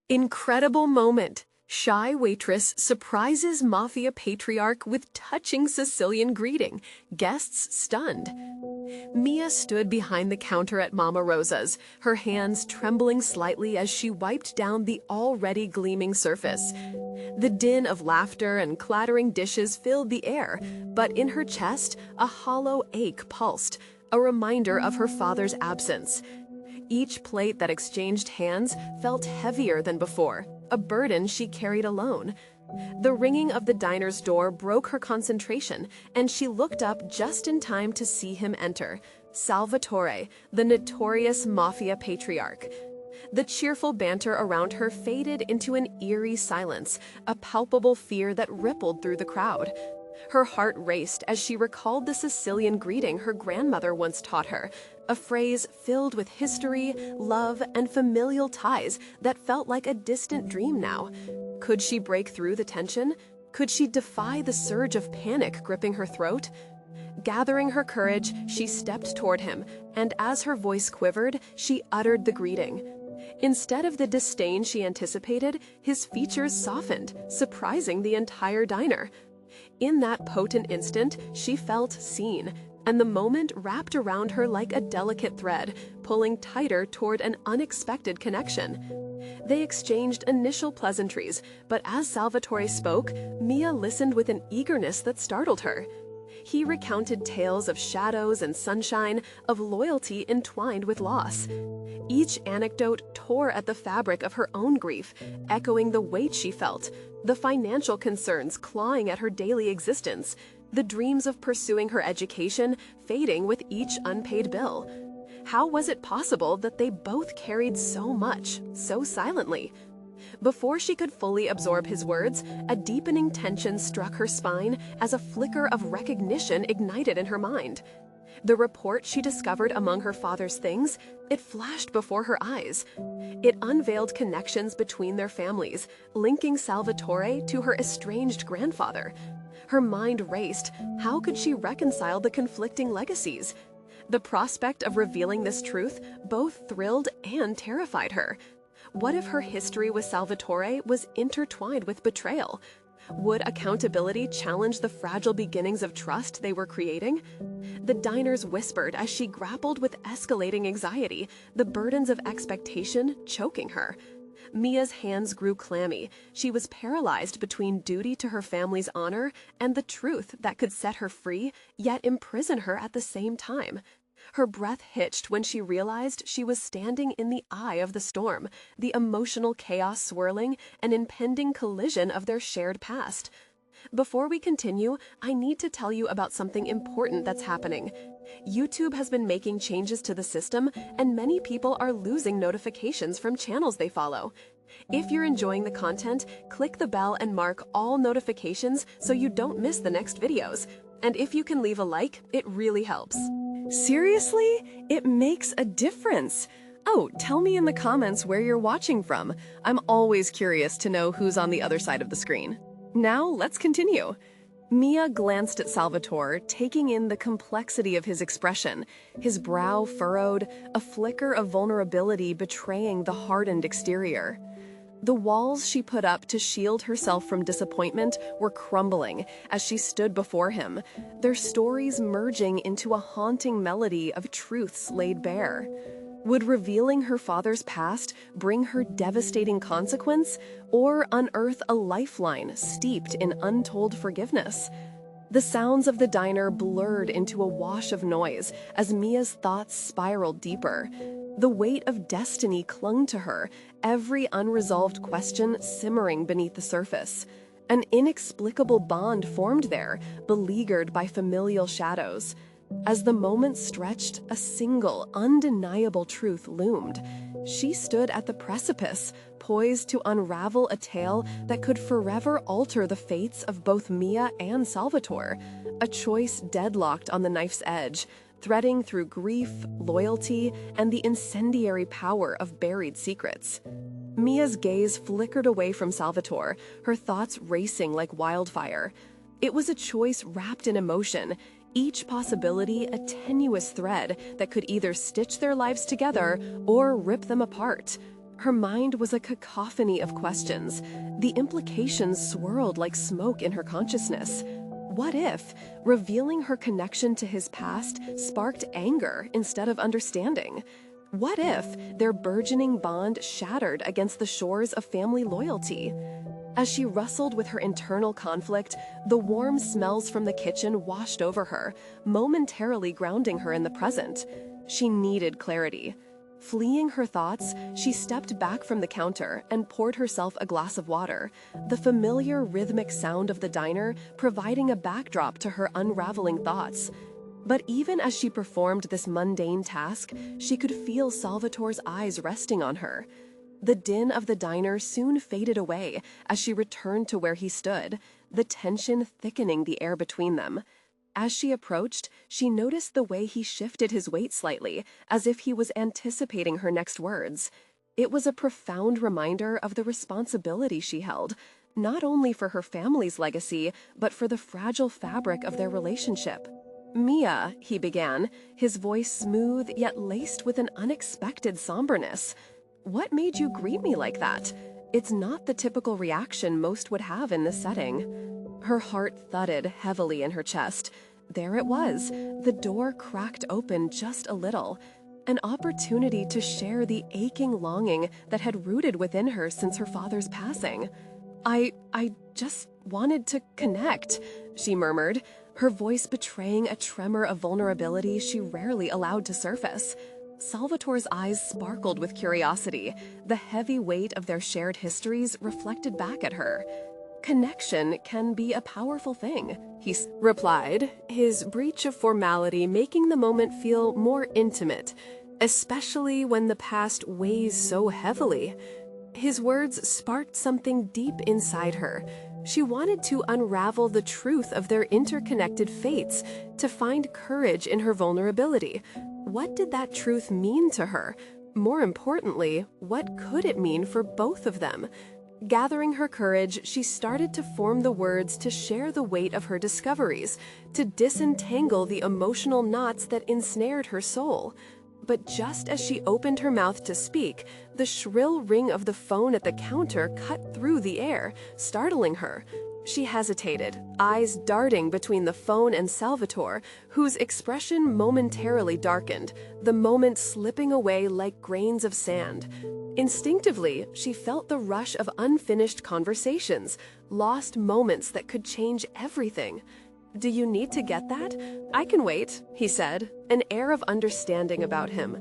Incredible moment. Shy waitress surprises Mafia Patriarch with touching Sicilian greeting. Guests stunned. Mia stood behind the counter at Mama Rosa's, her hands trembling slightly as she wiped down the already gleaming surface. The din of laughter and clattering dishes filled the air, but in her chest, a hollow ache pulsed, a reminder of her father's absence. Each plate that exchanged hands felt heavier than before, a burden she carried alone. The ringing of the diner's door broke her concentration, and she looked up just in time to see him enter, Salvatore, the notorious Mafia Patriarch. The cheerful banter around her faded into an eerie silence, a palpable fear that rippled through the crowd. Her heart raced as she recalled the Sicilian greeting her grandmother once taught her, a phrase filled with history, love, and familial ties that felt like a distant dream now. Could she break through the tension? Could she defy the surge of panic gripping her throat? Gathering her courage, she stepped toward him, and as her voice quivered, she uttered the greeting. Instead of the disdain she anticipated, his features softened, surprising the entire diner. In that potent instant, she felt seen, and the moment wrapped around her like a delicate thread, pulling tighter toward an unexpected connection. They exchanged initial pleasantries, but as Salvatore spoke, Mia listened with an eagerness that startled her. He recounted tales of shadows and sunshine, of loyalty entwined with loss. Each anecdote tore at the fabric of her own grief, echoing the weight she felt, the financial concerns clawing at her daily existence, the dreams of pursuing her education fading with each unpaid bill. How was it possible that they both carried so much, so silently? Before she could fully absorb his words, a deepening tension struck her spine as a flicker of recognition ignited in her mind. The report she discovered among her father's things, it flashed before her eyes. It unveiled connections between their families, linking Salvatore to her estranged grandfather. Her mind raced. How could she reconcile the conflicting legacies? The prospect of revealing this truth both thrilled and terrified her. What if her history with Salvatore was intertwined with betrayal? Would accountability challenge the fragile beginnings of trust they were creating? The diners whispered as she grappled with escalating anxiety, the burdens of expectation choking her. Mia's hands grew clammy. She was paralyzed between duty to her family's honor and the truth that could set her free, yet imprison her at the same time. Her breath hitched when she realized she was standing in the eye of the storm, the emotional chaos swirling, an impending collision of their shared past. Before we continue, I need to tell you about something important that's happening. YouTube has been making changes to the system, and many people are losing notifications from channels they follow. If you're enjoying the content, click the bell and mark all notifications so you don't miss the next videos. And if you can leave a like, it really helps. Seriously? It makes a difference. Oh, tell me in the comments where you're watching from. I'm always curious to know who's on the other side of the screen. Now, let's continue. Mia glanced at Salvatore, taking in the complexity of his expression, his brow furrowed, a flicker of vulnerability betraying the hardened exterior. The walls she put up to shield herself from disappointment were crumbling as she stood before him, their stories merging into a haunting melody of truths laid bare. Would revealing her father's past bring her devastating consequence, or unearth a lifeline steeped in untold forgiveness? The sounds of the diner blurred into a wash of noise as Mia's thoughts spiraled deeper. The weight of destiny clung to her, every unresolved question simmering beneath the surface. An inexplicable bond formed there, beleaguered by familial shadows. As the moments stretched, a single, undeniable truth loomed. She stood at the precipice, poised to unravel a tale that could forever alter the fates of both Mia and Salvatore, a choice deadlocked on the knife's edge, threading through grief, loyalty, and the incendiary power of buried secrets. Mia's gaze flickered away from Salvatore, her thoughts racing like wildfire. It was a choice wrapped in emotion, each possibility a tenuous thread that could either stitch their lives together or rip them apart. Her mind was a cacophony of questions. The implications swirled like smoke in her consciousness. What if revealing her connection to his past sparked anger instead of understanding? What if their burgeoning bond shattered against the shores of family loyalty? As she wrestled with her internal conflict, the warm smells from the kitchen washed over her, momentarily grounding her in the present. She needed clarity. Fleeing her thoughts, she stepped back from the counter and poured herself a glass of water, the familiar rhythmic sound of the diner providing a backdrop to her unraveling thoughts. But even as she performed this mundane task, she could feel Salvatore's eyes resting on her. The din of the diner soon faded away as she returned to where he stood, the tension thickening the air between them. As she approached, she noticed the way he shifted his weight slightly, as if he was anticipating her next words. It was a profound reminder of the responsibility she held, not only for her family's legacy, but for the fragile fabric of their relationship. "Mia," he began, his voice smooth yet laced with an unexpected somberness. "What made you greet me like that? It's not the typical reaction most would have in this setting." Her heart thudded heavily in her chest. There it was, the door cracked open just a little. An opportunity to share the aching longing that had rooted within her since her father's passing. I just wanted to connect," she murmured, her voice betraying a tremor of vulnerability she rarely allowed to surface. Salvatore's eyes sparkled with curiosity, the heavy weight of their shared histories reflected back at her. "Connection can be a powerful thing," he replied, his breach of formality making the moment feel more intimate, especially when the past weighs so heavily. His words sparked something deep inside her. She wanted to unravel the truth of their interconnected fates, to find courage in her vulnerability. What did that truth mean to her? More importantly, what could it mean for both of them? Gathering her courage, she started to form the words to share the weight of her discoveries, to disentangle the emotional knots that ensnared her soul. But just as she opened her mouth to speak, the shrill ring of the phone at the counter cut through the air, startling her. She hesitated, eyes darting between the phone and Salvatore, whose expression momentarily darkened, the moment slipping away like grains of sand. Instinctively, she felt the rush of unfinished conversations, lost moments that could change everything. "Do you need to get that? I can wait," he said, an air of understanding about him.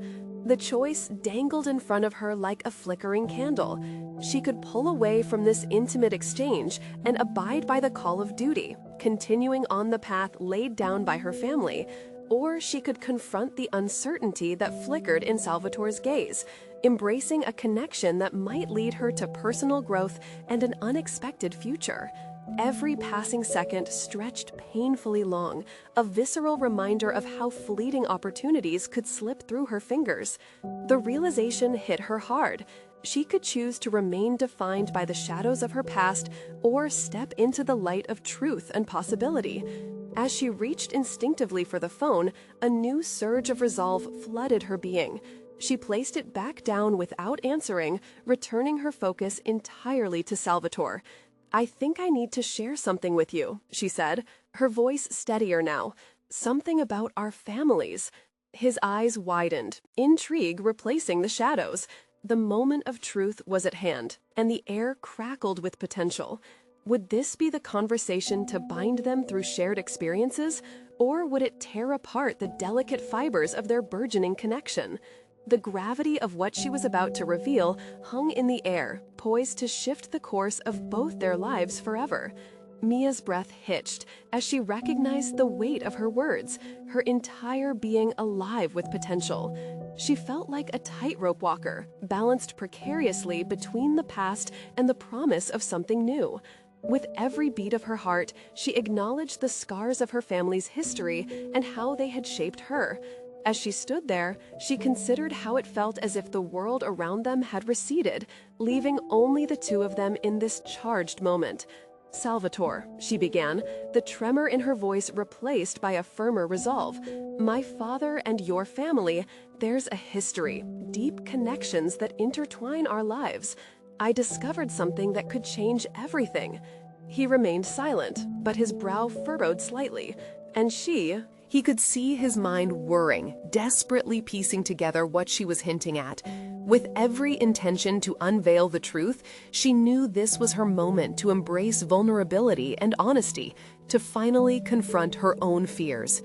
The choice dangled in front of her like a flickering candle. She could pull away from this intimate exchange and abide by the call of duty, continuing on the path laid down by her family, or she could confront the uncertainty that flickered in Salvatore's gaze, embracing a connection that might lead her to personal growth and an unexpected future. Every passing second stretched painfully long, a visceral reminder of how fleeting opportunities could slip through her fingers. The realization hit her hard. She could choose to remain defined by the shadows of her past or step into the light of truth and possibility. As she reached instinctively for the phone, a new surge of resolve flooded her being. She placed it back down without answering, returning her focus entirely to Salvatore. "I think I need to share something with you," she said, her voice steadier now. "Something about our families." His eyes widened, intrigue replacing the shadows. The moment of truth was at hand, and the air crackled with potential. Would this be the conversation to bind them through shared experiences, or would it tear apart the delicate fibers of their burgeoning connection? The gravity of what she was about to reveal hung in the air, poised to shift the course of both their lives forever. Mia's breath hitched as she recognized the weight of her words, her entire being alive with potential. She felt like a tightrope walker, balanced precariously between the past and the promise of something new. With every beat of her heart, she acknowledged the scars of her family's history and how they had shaped her. As she stood there, she considered how it felt as if the world around them had receded, leaving only the two of them in this charged moment. "Salvatore," she began, the tremor in her voice replaced by a firmer resolve. "My father and your family, there's a history, deep connections that intertwine our lives. I discovered something that could change everything." He remained silent, but his brow furrowed slightly, and he could see his mind whirring, desperately piecing together what she was hinting at. With every intention to unveil the truth, she knew this was her moment to embrace vulnerability and honesty, to finally confront her own fears.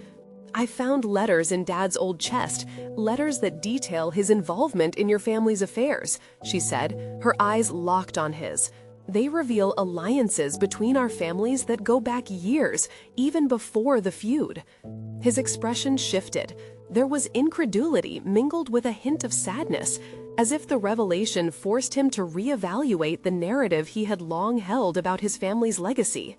"I found letters in Dad's old chest, letters that detail his involvement in your family's affairs," she said, her eyes locked on his. "They reveal alliances between our families that go back years, even before the feud." His expression shifted. There was incredulity mingled with a hint of sadness, as if the revelation forced him to reevaluate the narrative he had long held about his family's legacy.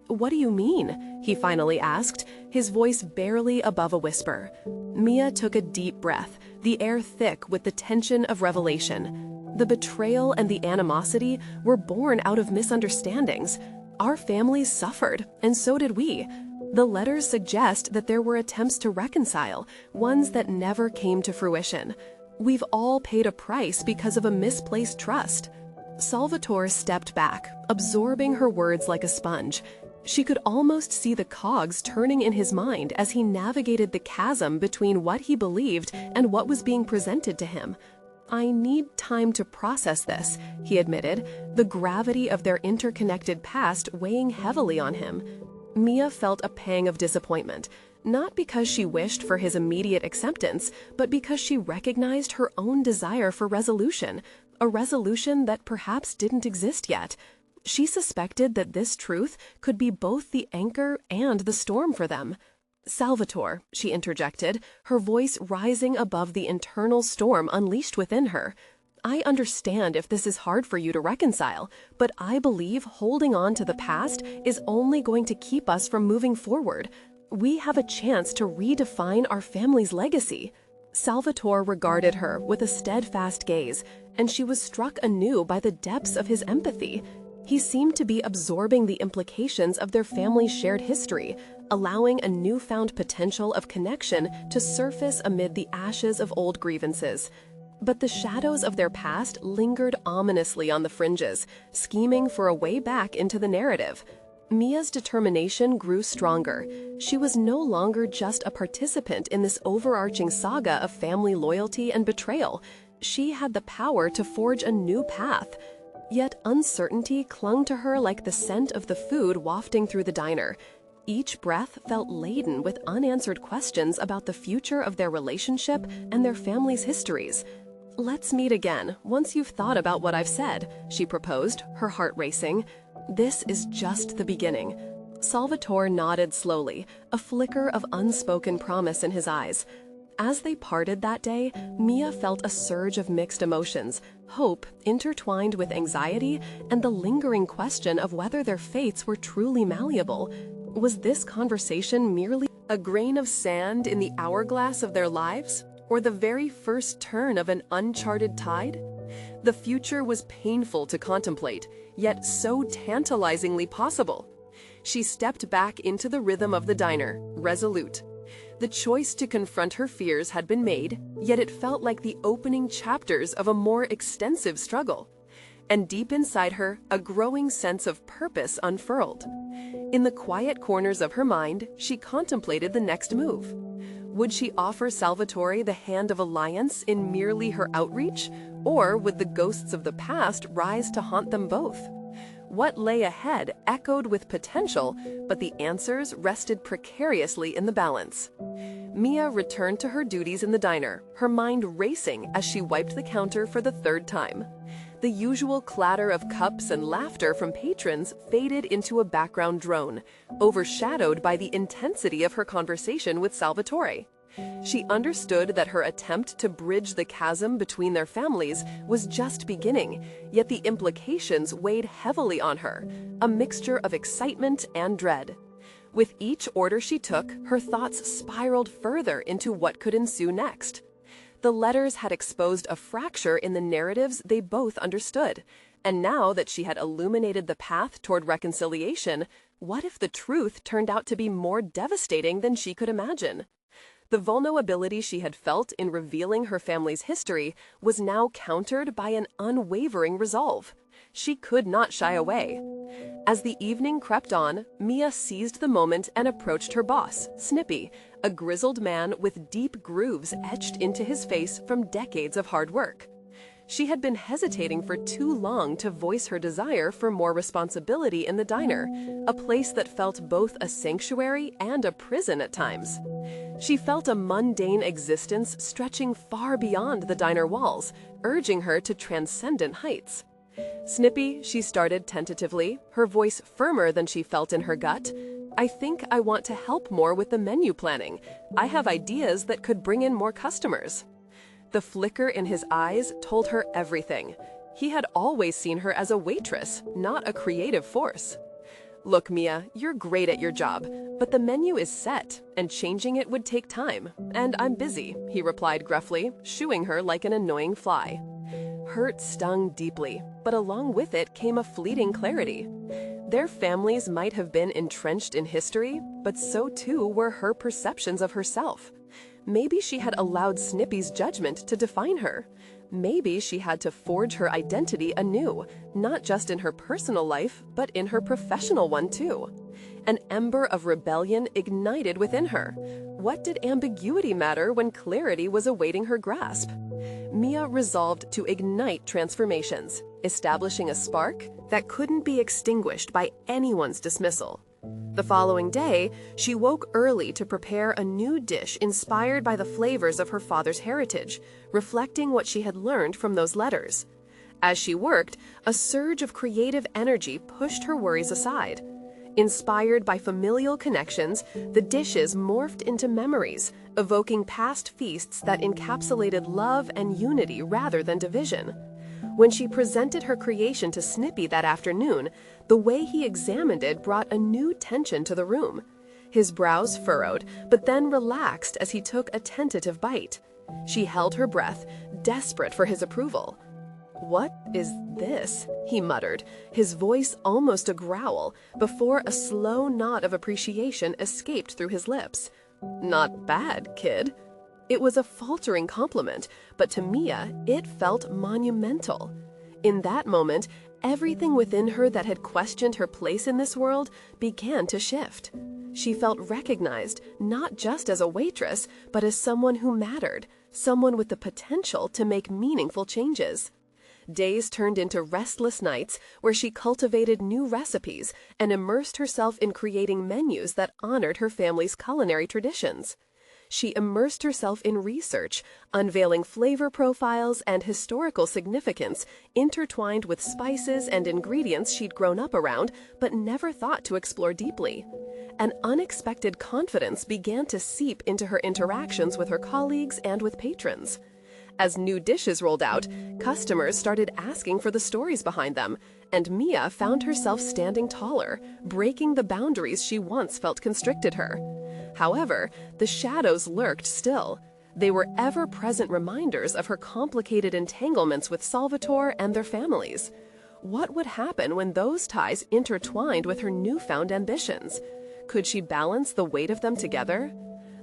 "What do you mean?" he finally asked, his voice barely above a whisper. Mia took a deep breath, the air thick with the tension of revelation. The betrayal and the animosity were born out of misunderstandings. Our families suffered, and so did we. The letters suggest that there were attempts to reconcile, ones that never came to fruition. We've all paid a price because of a misplaced trust. Salvatore stepped back, absorbing her words like a sponge. She could almost see the cogs turning in his mind as he navigated the chasm between what he believed and what was being presented to him. "I need time to process this," he admitted, the gravity of their interconnected past weighing heavily on him. Mia felt a pang of disappointment, not because she wished for his immediate acceptance, but because she recognized her own desire for resolution, a resolution that perhaps didn't exist yet. She suspected that this truth could be both the anchor and the storm for them. "Salvatore," she interjected, her voice rising above the internal storm unleashed within her. "I understand if this is hard for you to reconcile, but I believe holding on to the past is only going to keep us from moving forward. We have a chance to redefine our family's legacy." Salvatore regarded her with a steadfast gaze, and she was struck anew by the depths of his empathy. He seemed to be absorbing the implications of their family's shared history, allowing a newfound potential of connection to surface amid the ashes of old grievances. But the shadows of their past lingered ominously on the fringes, scheming for a way back into the narrative. Mia's determination grew stronger. She was no longer just a participant in this overarching saga of family loyalty and betrayal. She had the power to forge a new path. Yet uncertainty clung to her like the scent of the food wafting through the diner. Each breath felt laden with unanswered questions about the future of their relationship and their family's histories. "Let's meet again, once you've thought about what I've said," she proposed, her heart racing. "This is just the beginning." Salvatore nodded slowly, a flicker of unspoken promise in his eyes. As they parted that day, Mia felt a surge of mixed emotions, hope intertwined with anxiety, and the lingering question of whether their fates were truly malleable. Was this conversation merely a grain of sand in the hourglass of their lives, or the very first turn of an uncharted tide? The future was painful to contemplate, yet so tantalizingly possible. She stepped back into the rhythm of the diner, resolute. The choice to confront her fears had been made, yet it felt like the opening chapters of a more extensive struggle. And deep inside her, a growing sense of purpose unfurled. In the quiet corners of her mind, she contemplated the next move. Would she offer Salvatore the hand of alliance in merely her outreach, or would the ghosts of the past rise to haunt them both? What lay ahead echoed with potential, but the answers rested precariously in the balance. Mia returned to her duties in the diner, her mind racing as she wiped the counter for the third time. The usual clatter of cups and laughter from patrons faded into a background drone, overshadowed by the intensity of her conversation with Salvatore. She understood that her attempt to bridge the chasm between their families was just beginning, yet the implications weighed heavily on her, a mixture of excitement and dread. With each order she took, her thoughts spiraled further into what could ensue next. The letters had exposed a fracture in the narratives they both understood, And now that she had illuminated the path toward reconciliation, what if the truth turned out to be more devastating than she could imagine? The vulnerability she had felt in revealing her family's history was now countered by an unwavering resolve. She could not shy away. As the evening crept on, Mia seized the moment and approached her boss, Snippy, a grizzled man with deep grooves etched into his face from decades of hard work. She had been hesitating for too long to voice her desire for more responsibility in the diner, a place that felt both a sanctuary and a prison at times. She felt a mundane existence stretching far beyond the diner walls, urging her to transcendent heights. Snippy, she started tentatively, her voice firmer than she felt in her gut. I think I want to help more with the menu planning. I have ideas that could bring in more customers. The flicker in his eyes told her everything. He had always seen her as a waitress, not a creative force. Look, Mia, you're great at your job, but the menu is set, and changing it would take time, and I'm busy, he replied gruffly, shooing her like an annoying fly. Hurt stung deeply, but along with it came a fleeting clarity. Their families might have been entrenched in history, but so too were her perceptions of herself. Maybe she had allowed Snippy's judgment to define her. Maybe she had to forge her identity anew, not just in her personal life, but in her professional one too. An ember of rebellion ignited within her. What did ambiguity matter when clarity was awaiting her grasp? Mia resolved to ignite transformations, establishing a spark that couldn't be extinguished by anyone's dismissal. The following day, she woke early to prepare a new dish inspired by the flavors of her father's heritage, reflecting what she had learned from those letters. As she worked, a surge of creative energy pushed her worries aside. Inspired by familial connections, the dishes morphed into memories, evoking past feasts that encapsulated love and unity rather than division. When she presented her creation to Snippy that afternoon, the way he examined it brought a new tension to the room. His brows furrowed, but then relaxed as he took a tentative bite. She held her breath, desperate for his approval. "What is this?" he muttered, his voice almost a growl, before a slow nod of appreciation escaped through his lips. "Not bad, kid." It was a faltering compliment, but to Mia, it felt monumental. In that moment, everything within her that had questioned her place in this world began to shift. She felt recognized, not just as a waitress, but as someone who mattered, someone with the potential to make meaningful changes. Days turned into restless nights where she cultivated new recipes and immersed herself in creating menus that honored her family's culinary traditions. She immersed herself in research, unveiling flavor profiles and historical significance intertwined with spices and ingredients she'd grown up around but never thought to explore deeply. An unexpected confidence began to seep into her interactions with her colleagues and with patrons. As new dishes rolled out, customers started asking for the stories behind them, and Mia found herself standing taller, breaking the boundaries she once felt constricted her. However, the shadows lurked still. They were ever-present reminders of her complicated entanglements with Salvatore and their families. What would happen when those ties intertwined with her newfound ambitions? Could she balance the weight of them together?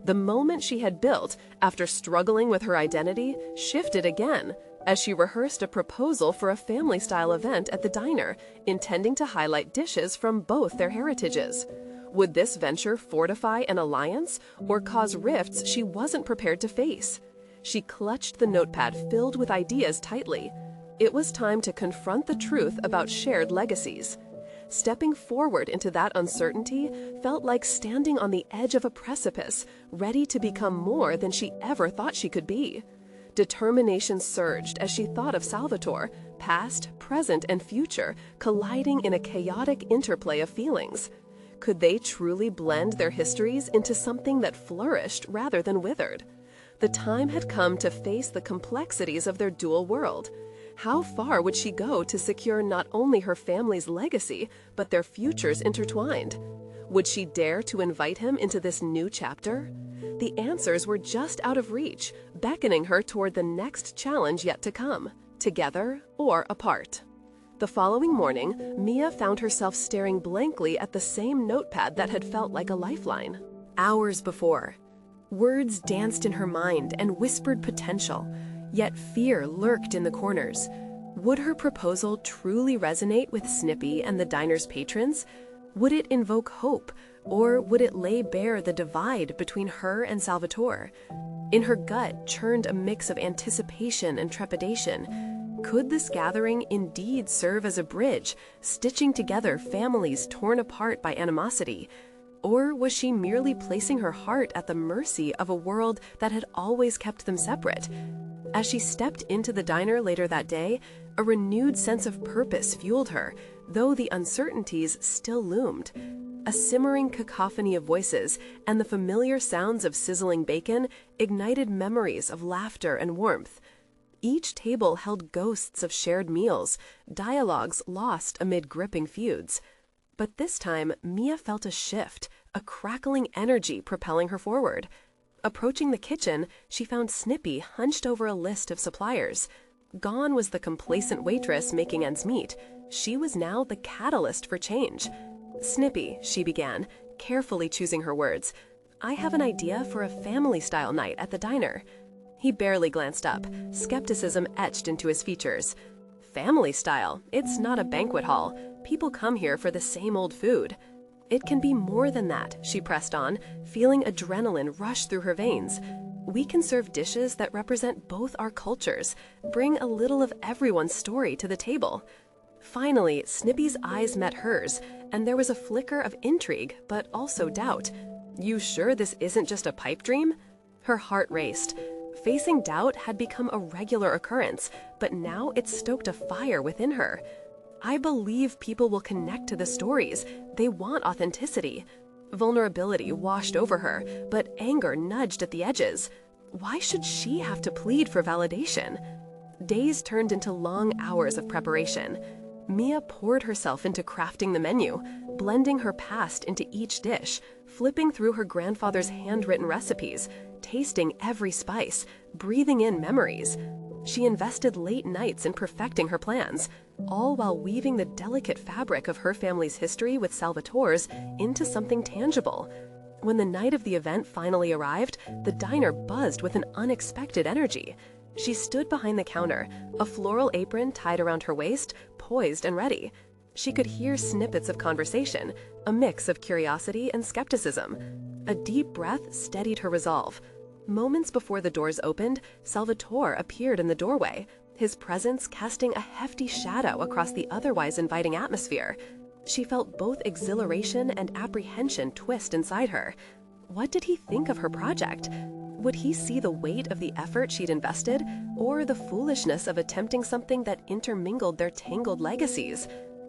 The moment she had built, after struggling with her identity, shifted again, as she rehearsed a proposal for a family-style event at the diner, intending to highlight dishes from both their heritages. Would this venture fortify an alliance or cause rifts she wasn't prepared to face? She clutched the notepad filled with ideas tightly. It was time to confront the truth about shared legacies. Stepping forward into that uncertainty felt like standing on the edge of a precipice, ready to become more than she ever thought she could be. Determination surged as she thought of Salvatore, past, present, and future, colliding in a chaotic interplay of feelings. Could they truly blend their histories into something that flourished rather than withered? The time had come to face the complexities of their dual world. How far would she go to secure not only her family's legacy, but their futures intertwined? Would she dare to invite him into this new chapter? The answers were just out of reach, beckoning her toward the next challenge yet to come, together or apart. The following morning, Mia found herself staring blankly at the same notepad that had felt like a lifeline. Hours before, words danced in her mind and whispered potential, yet fear lurked in the corners. Would her proposal truly resonate with Snippy and the diner's patrons? Would it invoke hope, or would it lay bare the divide between her and Salvatore? In her gut churned a mix of anticipation and trepidation. Could this gathering indeed serve as a bridge, stitching together families torn apart by animosity? Or was she merely placing her heart at the mercy of a world that had always kept them separate? As she stepped into the diner later that day, a renewed sense of purpose fueled her, though the uncertainties still loomed. A simmering cacophony of voices and the familiar sounds of sizzling bacon ignited memories of laughter and warmth. Each table held ghosts of shared meals, dialogues lost amid gripping feuds. But this time, Mia felt a shift, a crackling energy propelling her forward. Approaching the kitchen, she found Snippy hunched over a list of suppliers. Gone was the complacent waitress making ends meet. She was now the catalyst for change. "Snippy," she began, carefully choosing her words, "I have an idea for a family-style night at the diner." He barely glanced up, skepticism etched into his features. "Family style? It's not a banquet hall. People come here for the same old food." "It can be more than that," she pressed on, feeling adrenaline rush through her veins. "We can serve dishes that represent both our cultures, bring a little of everyone's story to the table." Finally, Snippy's eyes met hers, and there was a flicker of intrigue, but also doubt. "You sure this isn't just a pipe dream?" Her heart raced. Facing doubt had become a regular occurrence, but now it stoked a fire within her. "I believe people will connect to the stories. They want authenticity." Vulnerability washed over her, but anger nudged at the edges. Why should she have to plead for validation? Days turned into long hours of preparation. Mia poured herself into crafting the menu, blending her past into each dish, flipping through her grandfather's handwritten recipes, tasting every spice, breathing in memories. She invested late nights in perfecting her plans, all while weaving the delicate fabric of her family's history with Salvatore's into something tangible. When the night of the event finally arrived, the diner buzzed with an unexpected energy. She stood behind the counter, a floral apron tied around her waist, poised and ready. She could hear snippets of conversation, a mix of curiosity and skepticism. A deep breath steadied her resolve. Moments before the doors opened, Salvatore appeared in the doorway, his presence casting a hefty shadow across the otherwise inviting atmosphere. She felt both exhilaration and apprehension twist inside her. What did he think of her project? Would he see the weight of the effort she'd invested, or the foolishness of attempting something that intermingled their tangled legacies?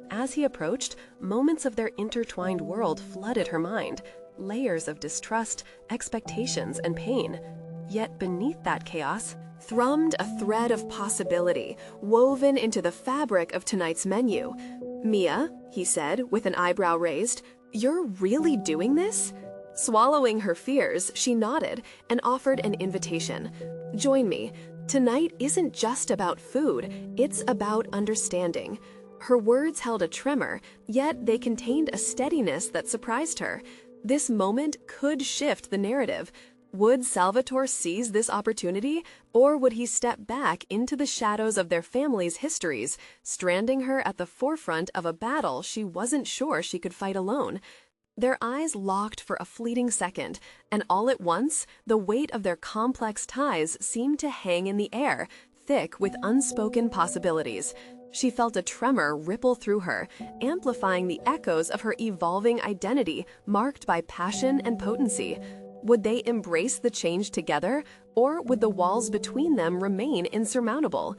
As he approached, moments of their intertwined world flooded her mind, layers of distrust, expectations, and pain. Yet beneath that chaos thrummed a thread of possibility, woven into the fabric of tonight's menu. "Mia," he said, with an eyebrow raised, "you're really doing this?" Swallowing her fears, she nodded and offered an invitation. "Join me. Tonight isn't just about food, it's about understanding." Her words held a tremor, yet they contained a steadiness that surprised her. This moment could shift the narrative. Would Salvatore seize this opportunity, or would he step back into the shadows of their family's histories, stranding her at the forefront of a battle she wasn't sure she could fight alone? Their eyes locked for a fleeting second, and all at once, the weight of their complex ties seemed to hang in the air, thick with unspoken possibilities. She felt a tremor ripple through her, amplifying the echoes of her evolving identity marked by passion and potency. Would they embrace the change together, or would the walls between them remain insurmountable?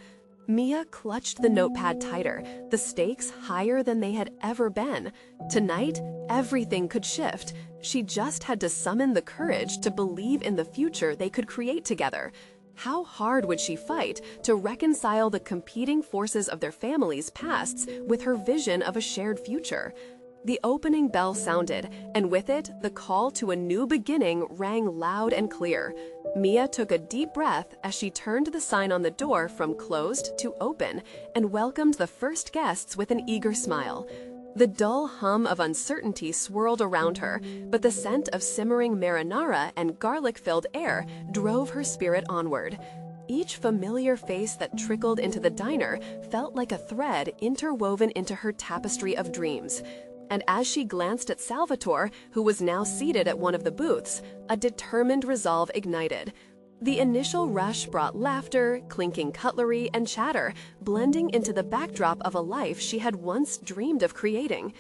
Mia clutched the notepad tighter, the stakes higher than they had ever been. Tonight, everything could shift. She just had to summon the courage to believe in the future they could create together. How hard would she fight to reconcile the competing forces of their families' pasts with her vision of a shared future? The opening bell sounded, and with it, the call to a new beginning rang loud and clear. Mia took a deep breath as she turned the sign on the door from closed to open and welcomed the first guests with an eager smile. The dull hum of uncertainty swirled around her, but the scent of simmering marinara and garlic-filled air drove her spirit onward. Each familiar face that trickled into the diner felt like a thread interwoven into her tapestry of dreams. And as she glanced at Salvatore, who was now seated at one of the booths, a determined resolve ignited. The initial rush brought laughter, clinking cutlery, and chatter, blending into the backdrop of a life she had once dreamed of creating.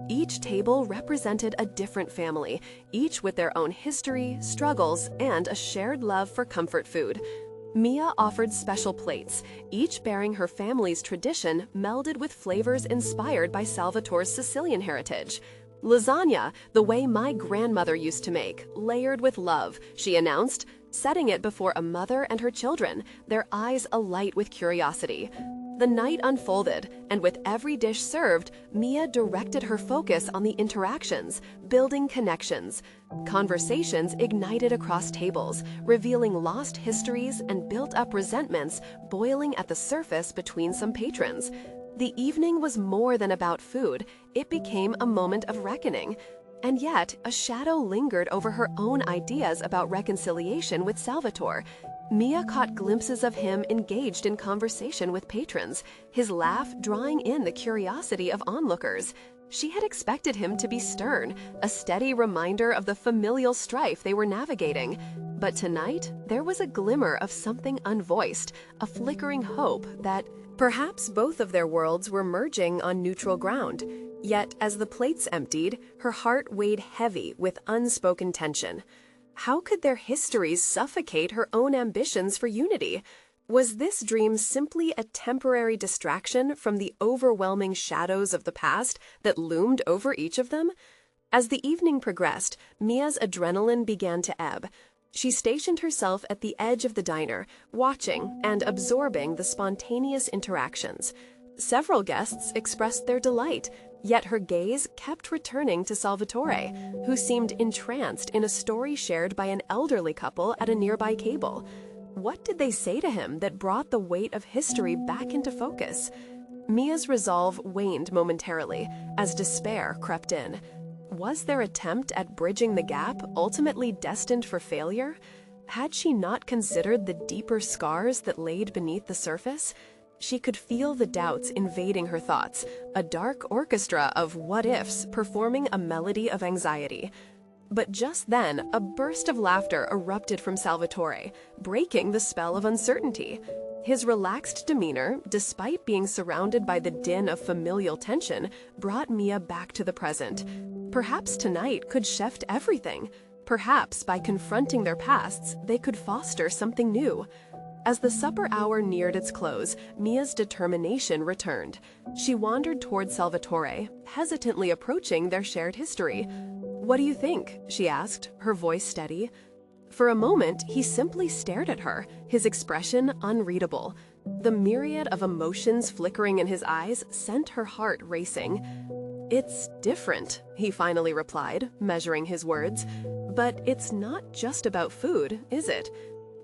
Each table represented a different family, each with their own history, struggles, and a shared love for comfort food. Mia offered special plates, each bearing her family's tradition melded with flavors inspired by Salvatore's Sicilian heritage. "Lasagna, the way my grandmother used to make, layered with love," she announced, setting it before a mother and her children, their eyes alight with curiosity. The night unfolded, and with every dish served, Mia directed her focus on the interactions, building connections. Conversations ignited across tables, revealing lost histories and built-up resentments boiling at the surface between some patrons. The evening was more than about food. It became a moment of reckoning. And yet, a shadow lingered over her own ideas about reconciliation with Salvatore. Mia caught glimpses of him engaged in conversation with patrons, his laugh drawing in the curiosity of onlookers. She had expected him to be stern, a steady reminder of the familial strife they were navigating. But tonight, there was a glimmer of something unvoiced, a flickering hope that perhaps both of their worlds were merging on neutral ground. Yet, as the plates emptied, her heart weighed heavy with unspoken tension. How could their histories suffocate her own ambitions for unity? Was this dream simply a temporary distraction from the overwhelming shadows of the past that loomed over each of them? As the evening progressed, Mia's adrenaline began to ebb. She stationed herself at the edge of the diner, watching and absorbing the spontaneous interactions. Several guests expressed their delight, yet her gaze kept returning to Salvatore, who seemed entranced in a story shared by an elderly couple at a nearby table. What did they say to him that brought the weight of history back into focus? Mia's resolve waned momentarily as despair crept in. Was their attempt at bridging the gap ultimately destined for failure? Had she not considered the deeper scars that laid beneath the surface? She could feel the doubts invading her thoughts, a dark orchestra of what-ifs performing a melody of anxiety. But just then, a burst of laughter erupted from Salvatore, breaking the spell of uncertainty. His relaxed demeanor, despite being surrounded by the din of familial tension, brought Mia back to the present. Perhaps tonight could shift everything. Perhaps by confronting their pasts, they could foster something new. As the supper hour neared its close, Mia's determination returned. She wandered toward Salvatore, hesitantly approaching their shared history. "What do you think?" she asked, her voice steady. For a moment, he simply stared at her, his expression unreadable. The myriad of emotions flickering in his eyes sent her heart racing. "It's different," he finally replied, measuring his words. "But it's not just about food, is it?"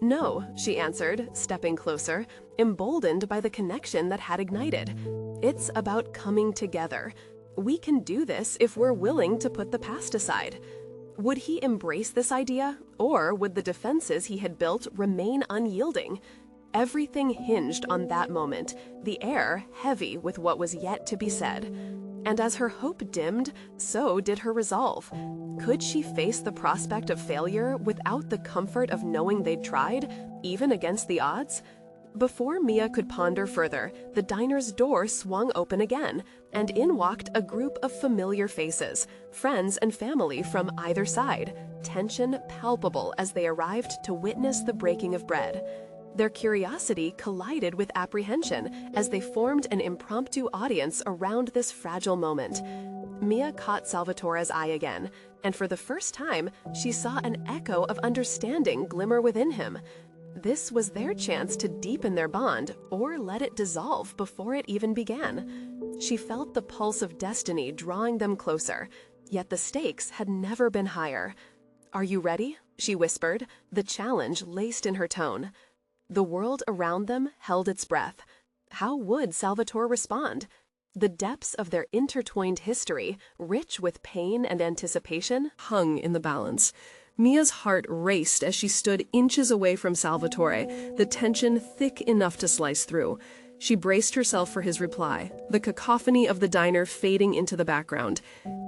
"No," she answered, stepping closer, emboldened by the connection that had ignited. "It's about coming together. We can do this if we're willing to put the past aside." Would he embrace this idea, or would the defenses he had built remain unyielding? Everything hinged on that moment, the air heavy with what was yet to be said. And as her hope dimmed, so did her resolve. Could she face the prospect of failure without the comfort of knowing they'd tried, even against the odds? Before Mia could ponder further, the diner's door swung open again, and in walked a group of familiar faces, friends and family from either side, tension palpable as they arrived to witness the breaking of bread. Their curiosity collided with apprehension as they formed an impromptu audience around this fragile moment. Mia caught Salvatore's eye again, and for the first time, she saw an echo of understanding glimmer within him. This was their chance to deepen their bond or let it dissolve before it even began. She felt the pulse of destiny drawing them closer, yet the stakes had never been higher. "Are you ready?" she whispered, the challenge laced in her tone. The world around them held its breath. How would Salvatore respond? The depths of their intertwined history, rich with pain and anticipation, hung in the balance. Mia's heart raced as she stood inches away from Salvatore, the tension thick enough to slice through. She braced herself for his reply, the cacophony of the diner fading into the background.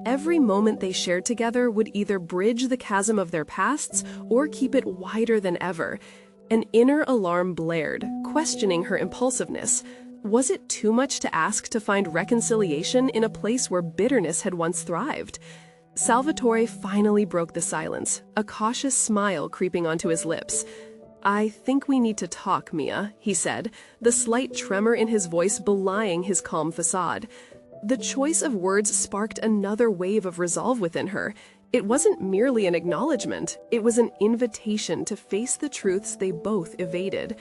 Every moment they shared together would either bridge the chasm of their pasts or keep it wider than ever. An inner alarm blared, questioning her impulsiveness. Was it too much to ask to find reconciliation in a place where bitterness had once thrived? Salvatore finally broke the silence, a cautious smile creeping onto his lips. "I think we need to talk, Mia," he said, the slight tremor in his voice belying his calm facade. The choice of words sparked another wave of resolve within her. It wasn't merely an acknowledgement, it was an invitation to face the truths they both evaded.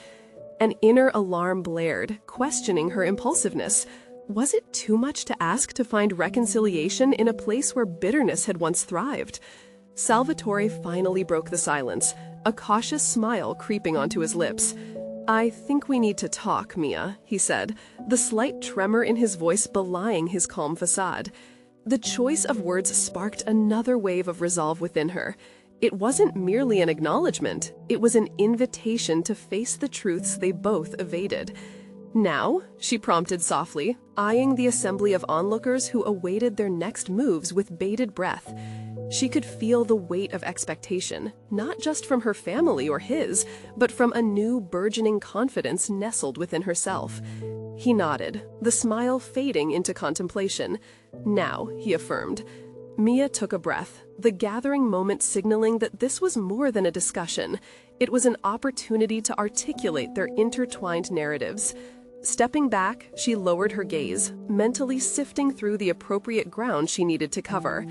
An inner alarm blared, questioning her impulsiveness. Was it too much to ask to find reconciliation in a place where bitterness had once thrived? Salvatore finally broke the silence, a cautious smile creeping onto his lips. "I think we need to talk, Mia," he said, the slight tremor in his voice belying his calm facade. The choice of words sparked another wave of resolve within her. It wasn't merely an acknowledgement, it was an invitation to face the truths they both evaded. "Now?" she prompted softly, eyeing the assembly of onlookers who awaited their next moves with bated breath. She could feel the weight of expectation, not just from her family or his, but from a new burgeoning confidence nestled within herself. He nodded, the smile fading into contemplation. "Now," he affirmed. Mia took a breath, the gathering moment signaling that this was more than a discussion. It was an opportunity to articulate their intertwined narratives. Stepping back, she lowered her gaze, mentally sifting through the appropriate ground she needed to cover.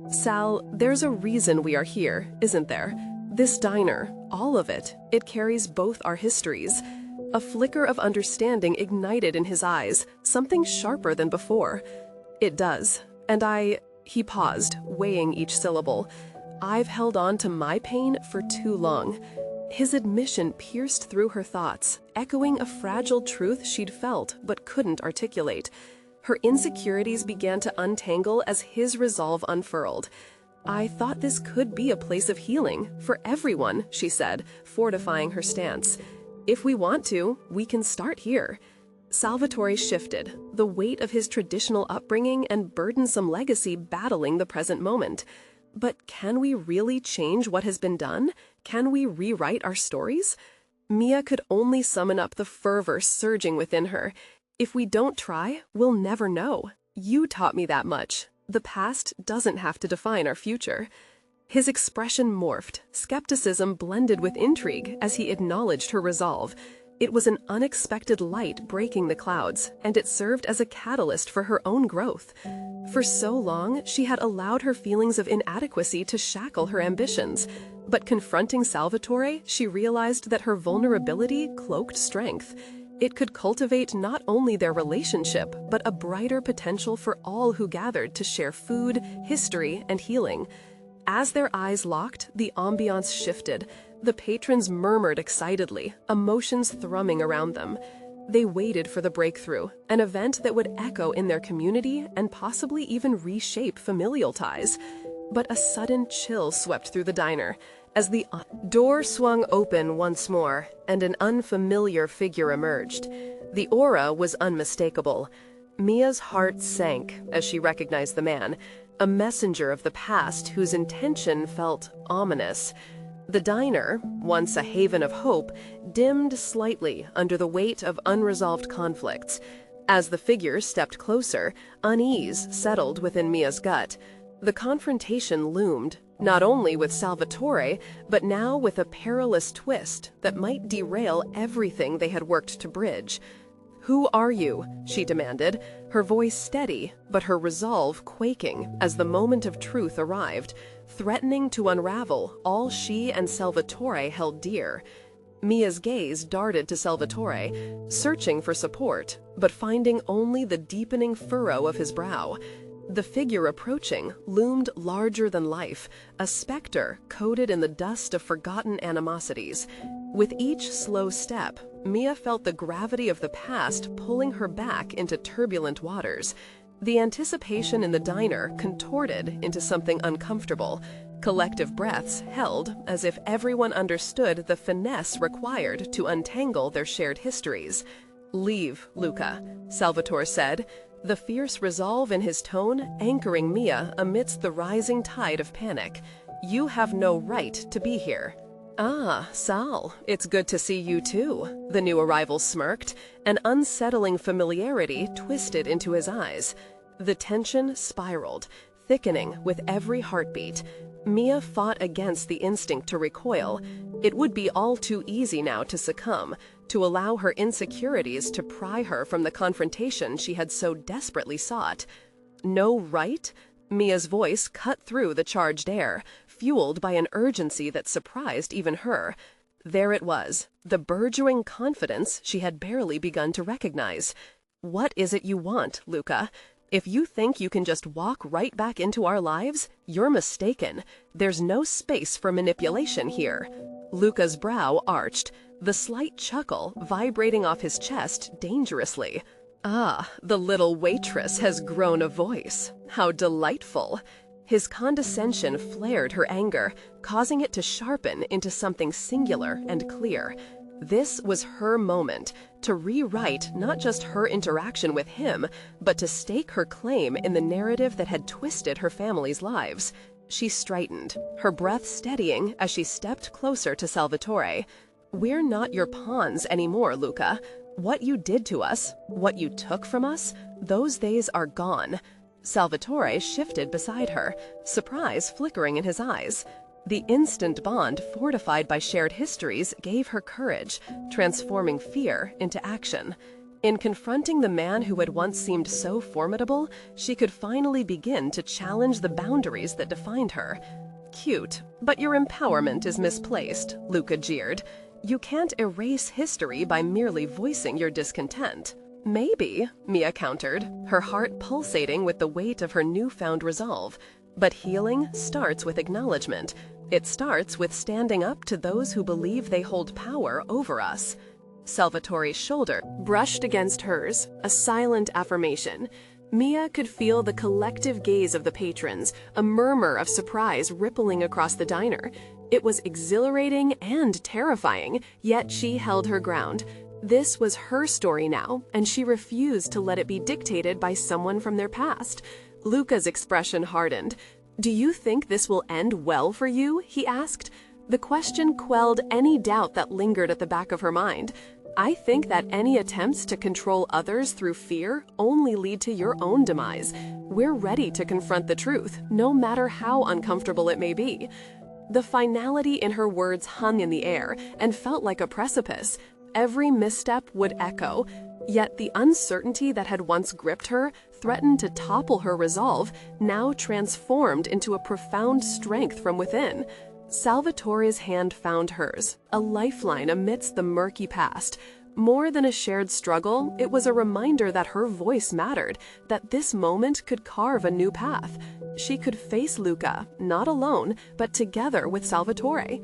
"Sal, there's a reason we are here, isn't there? This diner, all of it, it carries both our histories." A flicker of understanding ignited in his eyes, something sharper than before. "It does, and He paused, weighing each syllable. "I've held on to my pain for too long." His admission pierced through her thoughts, echoing a fragile truth she'd felt but couldn't articulate. Her insecurities began to untangle as his resolve unfurled. "I thought this could be a place of healing, for everyone," she said, fortifying her stance. "If we want to, we can start here." Salvatore shifted, the weight of his traditional upbringing and burdensome legacy battling the present moment. But can we really change what has been done? Can we rewrite our stories? Mia could only summon up the fervor surging within her. "If we don't try, we'll never know. You taught me that much. The past doesn't have to define our future." His expression morphed, skepticism blended with intrigue as he acknowledged her resolve. It was an unexpected light breaking the clouds, and it served as a catalyst for her own growth. For so long, she had allowed her feelings of inadequacy to shackle her ambitions. But confronting Salvatore, she realized that her vulnerability cloaked strength. It could cultivate not only their relationship, but a brighter potential for all who gathered to share food, history, and healing. As their eyes locked, the ambiance shifted. The patrons murmured excitedly, emotions thrumming around them. They waited for the breakthrough, an event that would echo in their community and possibly even reshape familial ties. But a sudden chill swept through the diner as the door swung open once more and an unfamiliar figure emerged. The aura was unmistakable. Mia's heart sank as she recognized the man, a messenger of the past whose intention felt ominous. The diner, once a haven of hope, dimmed slightly under the weight of unresolved conflicts. As the figure stepped closer, unease settled within Mia's gut. The confrontation loomed, not only with Salvatore, but now with a perilous twist that might derail everything they had worked to bridge. "Who are you?" she demanded, her voice steady, but her resolve quaking as the moment of truth arrived, threatening to unravel all she and Salvatore held dear. Mia's gaze darted to Salvatore, searching for support, but finding only the deepening furrow of his brow. The figure approaching loomed larger than life, a specter coated in the dust of forgotten animosities. With each slow step, Mia felt the gravity of the past pulling her back into turbulent waters. The anticipation in the diner contorted into something uncomfortable. Collective breaths held as if everyone understood the finesse required to untangle their shared histories. "Leave, Luca," Salvatore said, the fierce resolve in his tone anchoring Mia amidst the rising tide of panic. "You have no right to be here." "Ah, Sal, it's good to see you too," the new arrival smirked, an unsettling familiarity twisted into his eyes. The tension spiraled, thickening with every heartbeat. Mia fought against the instinct to recoil. It would be all too easy now to succumb, to allow her insecurities to pry her from the confrontation she had so desperately sought. No right? Mia's voice cut through the charged air, fueled by an urgency that surprised even her. There it was, the burgeoning confidence she had barely begun to recognize. "What is it you want, Luca? If you think you can just walk right back into our lives, you're mistaken. There's no space for manipulation here." Luca's brow arched, the slight chuckle vibrating off his chest dangerously. "Ah, the little waitress has grown a voice. How delightful." His condescension flared her anger, causing it to sharpen into something singular and clear. This was her moment, to rewrite not just her interaction with him, but to stake her claim in the narrative that had twisted her family's lives. She straightened, her breath steadying as she stepped closer to Salvatore. "We're not your pawns anymore, Luca. What you did to us, what you took from us, those days are gone." Salvatore shifted beside her, surprise flickering in his eyes. The instant bond fortified by shared histories gave her courage, transforming fear into action. In confronting the man who had once seemed so formidable, she could finally begin to challenge the boundaries that defined her. "Cute, but your empowerment is misplaced," Luca jeered. "You can't erase history by merely voicing your discontent." "Maybe," Mia countered, her heart pulsating with the weight of her newfound resolve. "But healing starts with acknowledgement. It starts with standing up to those who believe they hold power over us." Salvatore's shoulder brushed against hers, a silent affirmation. Mia could feel the collective gaze of the patrons, a murmur of surprise rippling across the diner. It was exhilarating and terrifying, yet she held her ground. This was her story now, and she refused to let it be dictated by someone from their past. Luca's expression hardened. "Do you think this will end well for you?" he asked. The question quelled any doubt that lingered at the back of her mind. "I think that any attempts to control others through fear only lead to your own demise. We're ready to confront the truth, no matter how uncomfortable it may be." The finality in her words hung in the air and felt like a precipice. Every misstep would echo, yet the uncertainty that had once gripped her, threatened to topple her resolve, now transformed into a profound strength from within. Salvatore's hand found hers, a lifeline amidst the murky past. More than a shared struggle, it was a reminder that her voice mattered, that this moment could carve a new path. She could face Luca, not alone, but together with Salvatore.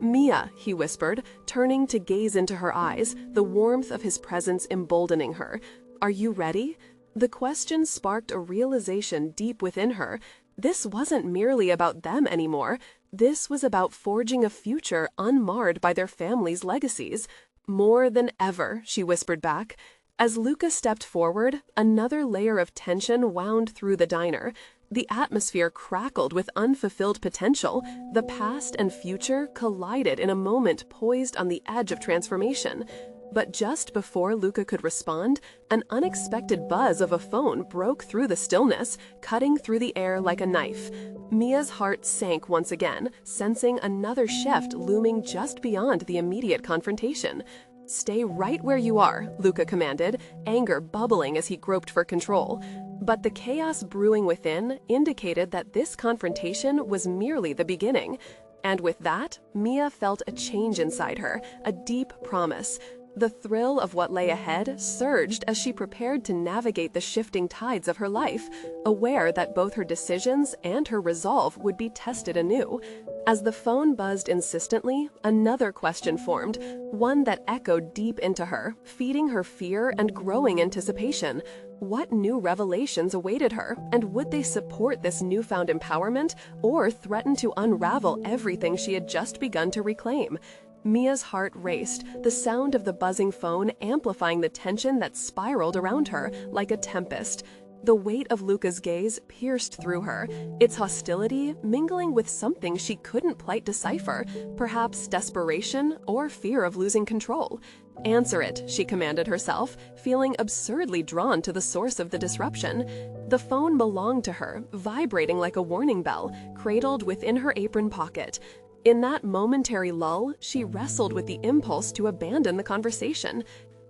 "Mia," he whispered, turning to gaze into her eyes, the warmth of his presence emboldening her. "Are you ready?" The question sparked a realization deep within her. This wasn't merely about them anymore. This was about forging a future unmarred by their family's legacies. "More than ever," she whispered back. As Luca stepped forward, another layer of tension wound through the diner. The atmosphere crackled with unfulfilled potential. The past and future collided in a moment poised on the edge of transformation. But just before Luca could respond, an unexpected buzz of a phone broke through the stillness, cutting through the air like a knife. Mia's heart sank once again, sensing another shift looming just beyond the immediate confrontation. "Stay right where you are," Luca commanded, anger bubbling as he groped for control. But the chaos brewing within indicated that this confrontation was merely the beginning. And with that, Mia felt a change inside her, a deep promise. The thrill of what lay ahead surged as she prepared to navigate the shifting tides of her life, aware that both her decisions and her resolve would be tested anew. As the phone buzzed insistently, another question formed, one that echoed deep into her, feeding her fear and growing anticipation. What new revelations awaited her, and would they support this newfound empowerment or threaten to unravel everything she had just begun to reclaim? Mia's heart raced, the sound of the buzzing phone amplifying the tension that spiraled around her like a tempest. The weight of Luca's gaze pierced through her, its hostility mingling with something she couldn't quite decipher, perhaps desperation or fear of losing control. "Answer it," she commanded herself, feeling absurdly drawn to the source of the disruption. The phone belonged to her, vibrating like a warning bell, cradled within her apron pocket. In that momentary lull, she wrestled with the impulse to abandon the conversation,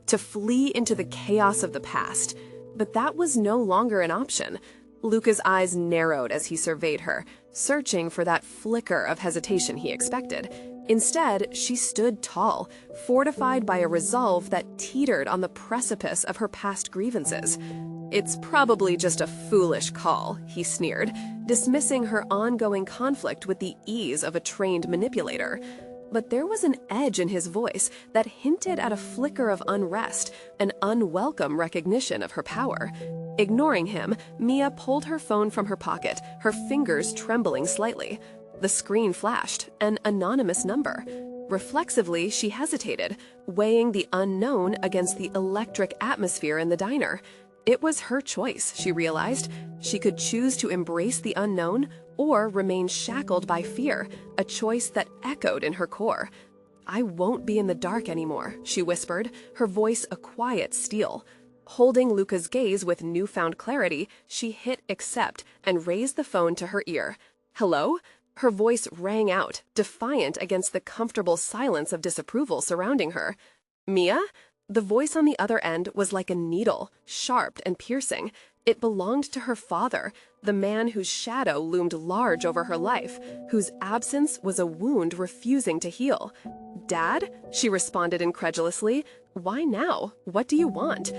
to flee into the chaos of the past. But that was no longer an option. Luca's eyes narrowed as he surveyed her, searching for that flicker of hesitation he expected. Instead, she stood tall, fortified by a resolve that teetered on the precipice of her past grievances. "It's probably just a foolish call," he sneered, dismissing her ongoing conflict with the ease of a trained manipulator. But there was an edge in his voice that hinted at a flicker of unrest, an unwelcome recognition of her power. Ignoring him, Mia pulled her phone from her pocket, her fingers trembling slightly. The screen flashed, an anonymous number. Reflexively, she hesitated, weighing the unknown against the electric atmosphere in the diner. It was her choice, she realized. She could choose to embrace the unknown or remain shackled by fear, a choice that echoed in her core. "I won't be in the dark anymore," she whispered, her voice a quiet steel. Holding Luca's gaze with newfound clarity, she hit accept and raised the phone to her ear. "Hello?" Her voice rang out, defiant against the comfortable silence of disapproval surrounding her. "Mia?" The voice on the other end was like a needle, sharp and piercing. It belonged to her father, the man whose shadow loomed large over her life, whose absence was a wound refusing to heal. "Dad?" she responded incredulously. "Why now? What do you want?"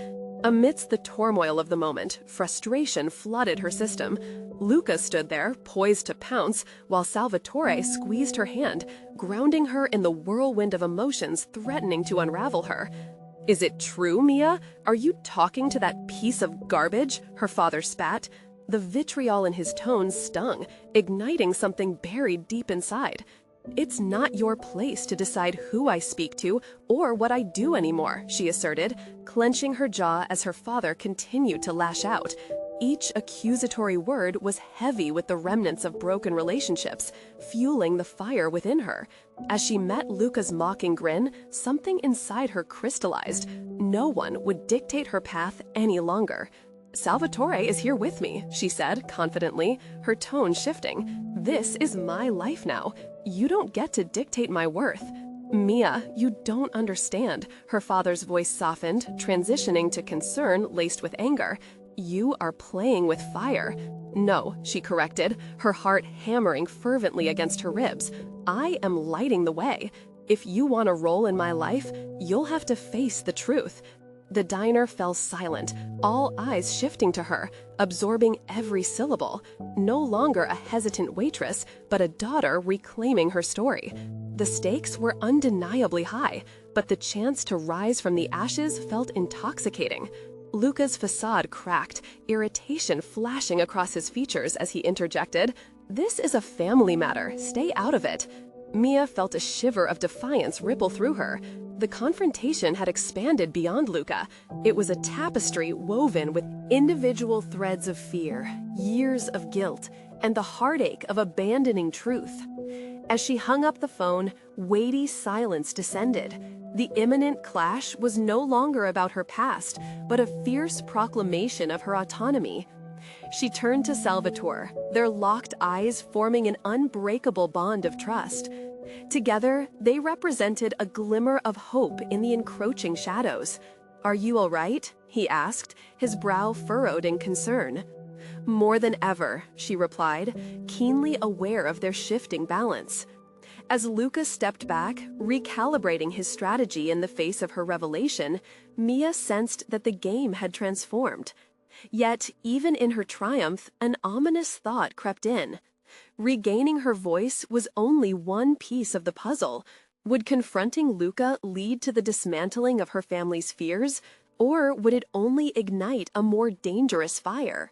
Amidst the turmoil of the moment, frustration flooded her system. Luca stood there, poised to pounce, while Salvatore squeezed her hand, grounding her in the whirlwind of emotions threatening to unravel her. "Is it true, Mia? Are you talking to that piece of garbage?" her father spat. The vitriol in his tone stung, igniting something buried deep inside. "It's not your place to decide who I speak to or what I do anymore," she asserted, clenching her jaw as her father continued to lash out. Each accusatory word was heavy with the remnants of broken relationships, fueling the fire within her. As she met Luca's mocking grin, something inside her crystallized. No one would dictate her path any longer. "Salvatore is here with me," she said confidently, her tone shifting. "This is my life now. You don't get to dictate my worth." "Mia, you don't understand," her father's voice softened, transitioning to concern laced with anger. "You are playing with fire." "No," she corrected, her heart hammering fervently against her ribs. "I am lighting the way. If you want a role in my life, you'll have to face the truth." The diner fell silent, all eyes shifting to her, absorbing every syllable. No longer a hesitant waitress, but a daughter reclaiming her story. The stakes were undeniably high, but the chance to rise from the ashes felt intoxicating. Luca's facade cracked, irritation flashing across his features as he interjected, "This is a family matter. Stay out of it." Mia felt a shiver of defiance ripple through her. The confrontation had expanded beyond Luca. It was a tapestry woven with individual threads of fear, years of guilt, and the heartache of abandoning truth. As she hung up the phone, weighty silence descended. The imminent clash was no longer about her past, but a fierce proclamation of her autonomy. She turned to Salvatore, their locked eyes forming an unbreakable bond of trust. Together, they represented a glimmer of hope in the encroaching shadows. "Are you all right?" he asked, his brow furrowed in concern. "More than ever," she replied, keenly aware of their shifting balance. As Luca stepped back, recalibrating his strategy in the face of her revelation, Mia sensed that the game had transformed. Yet, even in her triumph, an ominous thought crept in. Regaining her voice was only one piece of the puzzle. Would confronting Luca lead to the dismantling of her family's fears, or would it only ignite a more dangerous fire?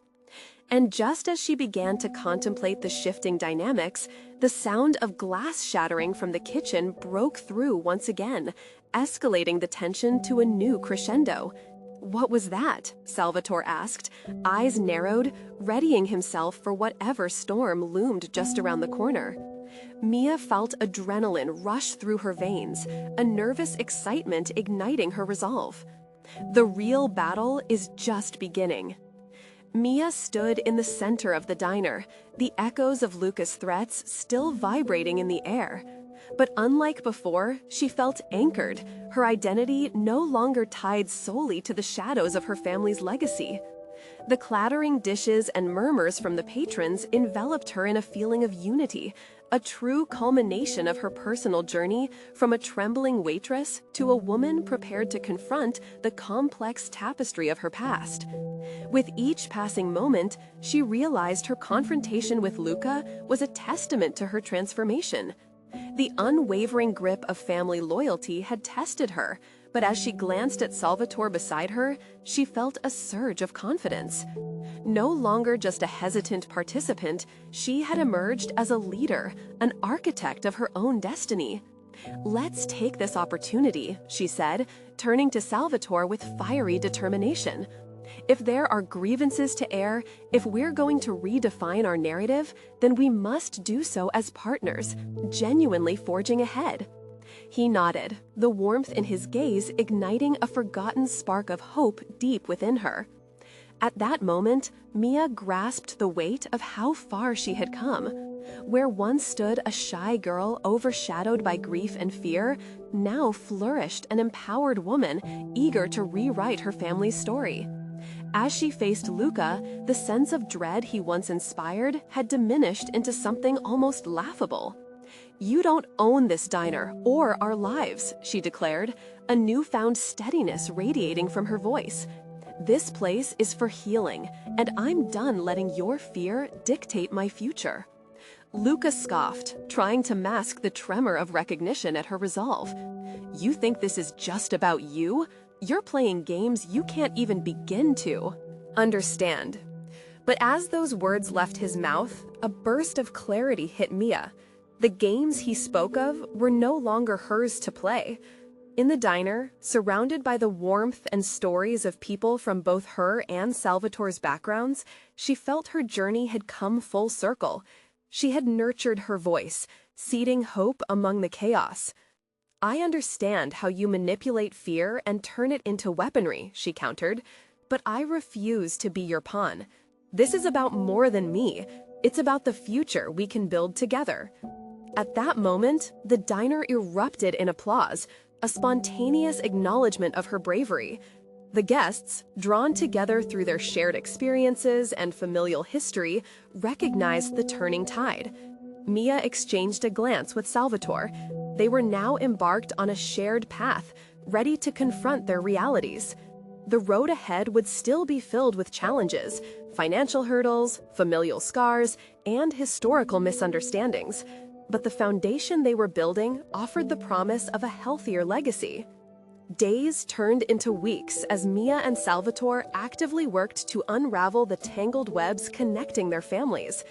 And just as she began to contemplate the shifting dynamics, the sound of glass shattering from the kitchen broke through once again, escalating the tension to a new crescendo. "What was that?" Salvatore asked, eyes narrowed, readying himself for whatever storm loomed just around the corner. Mia felt adrenaline rush through her veins, a nervous excitement igniting her resolve. The real battle is just beginning. Mia stood in the center of the diner, the echoes of Luca's threats still vibrating in the air. But unlike before, she felt anchored, her identity no longer tied solely to the shadows of her family's legacy. The clattering dishes and murmurs from the patrons enveloped her in a feeling of unity, a true culmination of her personal journey from a trembling waitress to a woman prepared to confront the complex tapestry of her past. With each passing moment, she realized her confrontation with Luca was a testament to her transformation. The unwavering grip of family loyalty had tested her, but as she glanced at Salvatore beside her, she felt a surge of confidence. No longer just a hesitant participant, she had emerged as a leader, an architect of her own destiny. "Let's take this opportunity," she said, turning to Salvatore with fiery determination. "If there are grievances to air, if we're going to redefine our narrative, then we must do so as partners, genuinely forging ahead." He nodded, the warmth in his gaze igniting a forgotten spark of hope deep within her. At that moment, Mia grasped the weight of how far she had come. Where once stood a shy girl overshadowed by grief and fear, now flourished an empowered woman eager to rewrite her family's story. As she faced Luca, the sense of dread he once inspired had diminished into something almost laughable. "You don't own this diner or our lives," she declared, a newfound steadiness radiating from her voice. "This place is for healing, and I'm done letting your fear dictate my future." Luca scoffed, trying to mask the tremor of recognition at her resolve. "You think this is just about you? You're playing games you can't even begin to understand." But as those words left his mouth, a burst of clarity hit Mia. The games he spoke of were no longer hers to play. In the diner, surrounded by the warmth and stories of people from both her and Salvatore's backgrounds, she felt her journey had come full circle. She had nurtured her voice, seeding hope among the chaos. "I understand how you manipulate fear and turn it into weaponry," she countered, "but I refuse to be your pawn. This is about more than me. It's about the future we can build together." At that moment, the diner erupted in applause, a spontaneous acknowledgement of her bravery. The guests, drawn together through their shared experiences and familial history, recognized the turning tide. Mia exchanged a glance with Salvatore. They were now embarked on a shared path, ready to confront their realities. The road ahead would still be filled with challenges, financial hurdles, familial scars, and historical misunderstandings. But the foundation they were building offered the promise of a healthier legacy. Days turned into weeks as Mia and Salvatore actively worked to unravel the tangled webs connecting their families.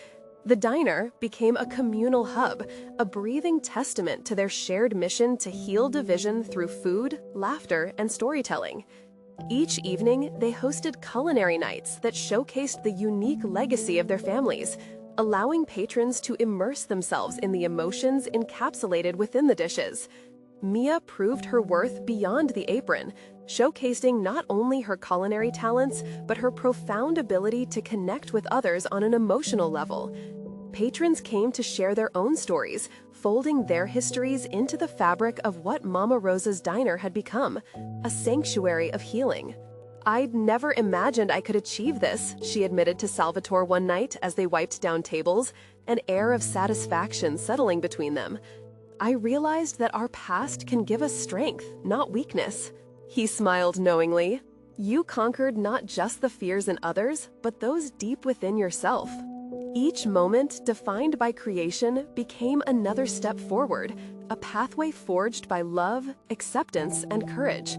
The diner became a communal hub, a breathing testament to their shared mission to heal division through food, laughter, and storytelling. Each evening, they hosted culinary nights that showcased the unique legacy of their families, allowing patrons to immerse themselves in the emotions encapsulated within the dishes. Mia proved her worth beyond the apron, showcasing not only her culinary talents, but her profound ability to connect with others on an emotional level. Patrons came to share their own stories, folding their histories into the fabric of what Mama Rosa's diner had become, a sanctuary of healing. "I'd never imagined I could achieve this," she admitted to Salvatore one night as they wiped down tables, an air of satisfaction settling between them. I realized that our past can give us strength, not weakness. He smiled knowingly. You conquered not just the fears in others, but those deep within yourself. Each moment, defined by creation, became another step forward, a pathway forged by love, acceptance, and courage.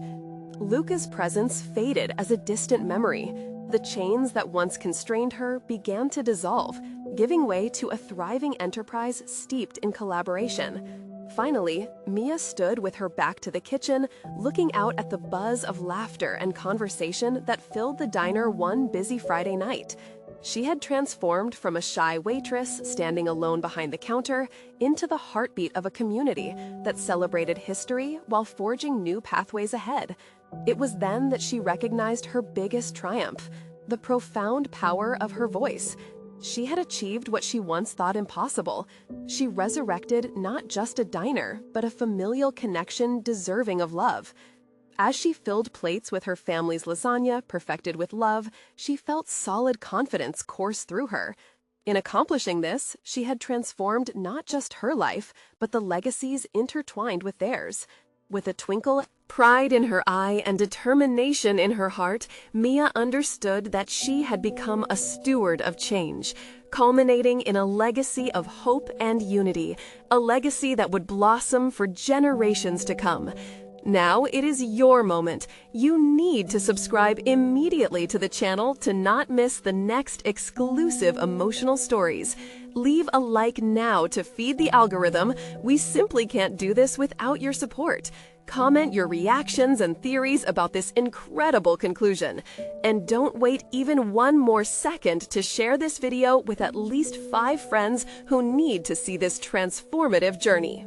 Luca's presence faded as a distant memory. The chains that once constrained her began to dissolve, giving way to a thriving enterprise steeped in collaboration. Finally, Mia stood with her back to the kitchen, looking out at the buzz of laughter and conversation that filled the diner one busy Friday night. She had transformed from a shy waitress standing alone behind the counter into the heartbeat of a community that celebrated history while forging new pathways ahead. It was then that she recognized her biggest triumph, the profound power of her voice. She had achieved what she once thought impossible. She resurrected not just a diner, but a familial connection deserving of love. As she filled plates with her family's lasagna, perfected with love, she felt solid confidence course through her. In accomplishing this, she had transformed not just her life, but the legacies intertwined with theirs. With a twinkle, pride in her eye, and determination in her heart, Mia understood that she had become a steward of change, culminating in a legacy of hope and unity, a legacy that would blossom for generations to come. Now it is your moment. You need to subscribe immediately to the channel to not miss the next exclusive emotional stories. Leave a like now to feed the algorithm. We simply can't do this without your support. Comment your reactions and theories about this incredible conclusion. And don't wait even one more second to share this video with at least 5 friends who need to see this transformative journey.